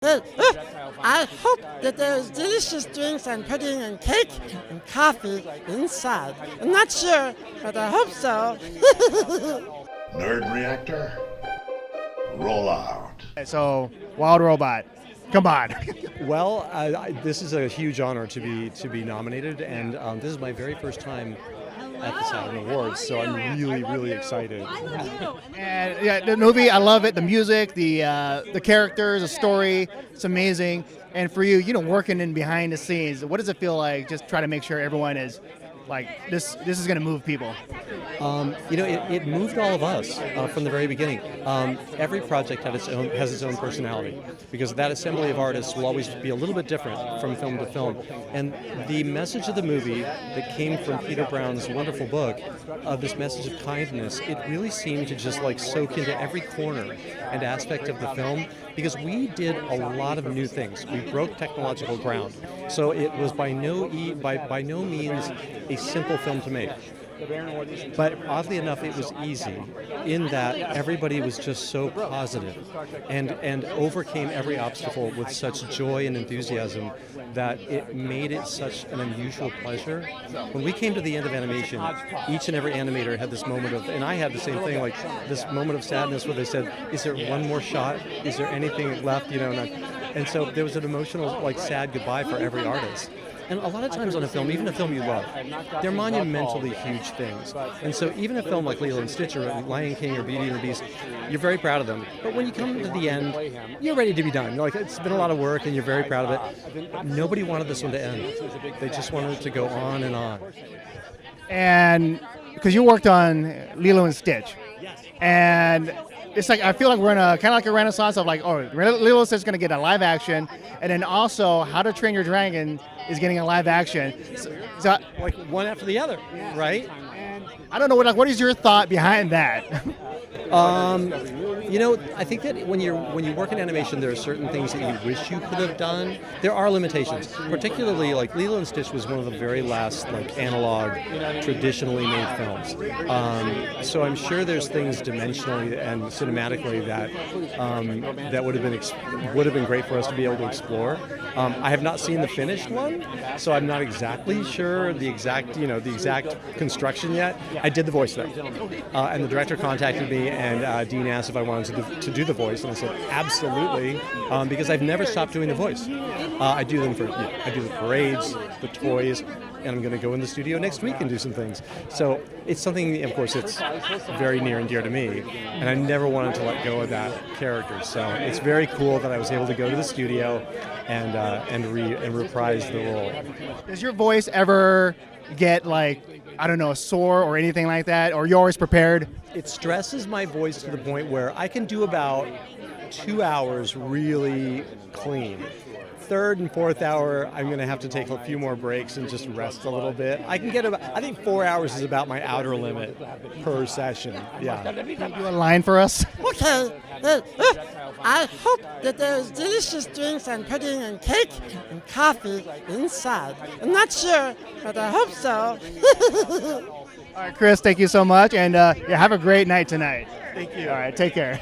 I hope that there's delicious drinks and pudding and cake and coffee inside. I'm not sure, but I hope so. Nerd Reactor, roll out. So, Wild Robot, come on. Well, this is a huge honor to be nominated, and this is my very first time at the Saturn Awards, so I'm really, really excited. And yeah, the movie, I love it. The music, the characters, the story, it's amazing. And for you, working in behind the scenes, what does it feel like? Just try to make sure everyone is like this is going to move people. It moved all of us from the very beginning. Every project has its own personality, because that assembly of artists will always be a little bit different from film to film. And the message of the movie that came from Peter Brown's wonderful book, this message of kindness, it really seemed to just soak into every corner and aspect of the film, because we did a lot of new things. We broke technological ground. So it was by no means a simple film to make. But oddly enough, it was easy in that everybody was just so positive and overcame every obstacle with such joy and enthusiasm that it made it such an unusual pleasure. When we came to the end of animation, each and every animator had this moment of, and I had the same thing, this moment of sadness where they said, is there one more shot? Is there anything left? And so there was an emotional, sad goodbye for every artist. And a lot of times on a film, even a film you love, they're monumentally huge things. And so even a film like Lilo Stitch or Lion King or Beauty and the Beast, you're very proud of them. But when you come to the end, you're ready to be done. It's been a lot of work and you're very proud of it. Nobody wanted this one to end. They just wanted it to go on and on. And because you worked on Lilo and Stitch. And it's I feel like we're in a kind of like a renaissance of Lilo Stitch is going to get a live action, and then also How to Train Your Dragon is getting a live action. So one after the other, right? And I don't know what is your thought behind that? I think that when you work in animation, there are certain things that you wish you could have done. There are limitations, particularly Lilo and Stitch was one of the very last analog, traditionally made films. So I'm sure there's things dimensionally and cinematically that would have been great for us to be able to explore. I have not seen the finished one, so I'm not exactly sure the exact construction yet. I did the voice though, and the director contacted me, and Dean asked if I wanted to do the voice, and I said absolutely, because I've never stopped doing the voice. I do them I do the parades, the toys, and I'm going to go in the studio next week and do some things. So it's something, of course, it's very near and dear to me, and I never wanted to let go of that character. So it's very cool that I was able to go to the studio and reprise the role. Does your voice ever get sore or anything like that, or you're always prepared? It stresses my voice to the point where I can do about 2 hours really clean. Third and fourth hour, I'm going to have to take a few more breaks and just rest a little bit. I think 4 hours is about my outer limit per session. Yeah. Can you do a line for us? Okay. I hope that there's delicious drinks and pudding and cake and coffee inside. I'm not sure, but I hope so. All right, Chris, thank you so much, and have a great night tonight. Thank you. All right, take care.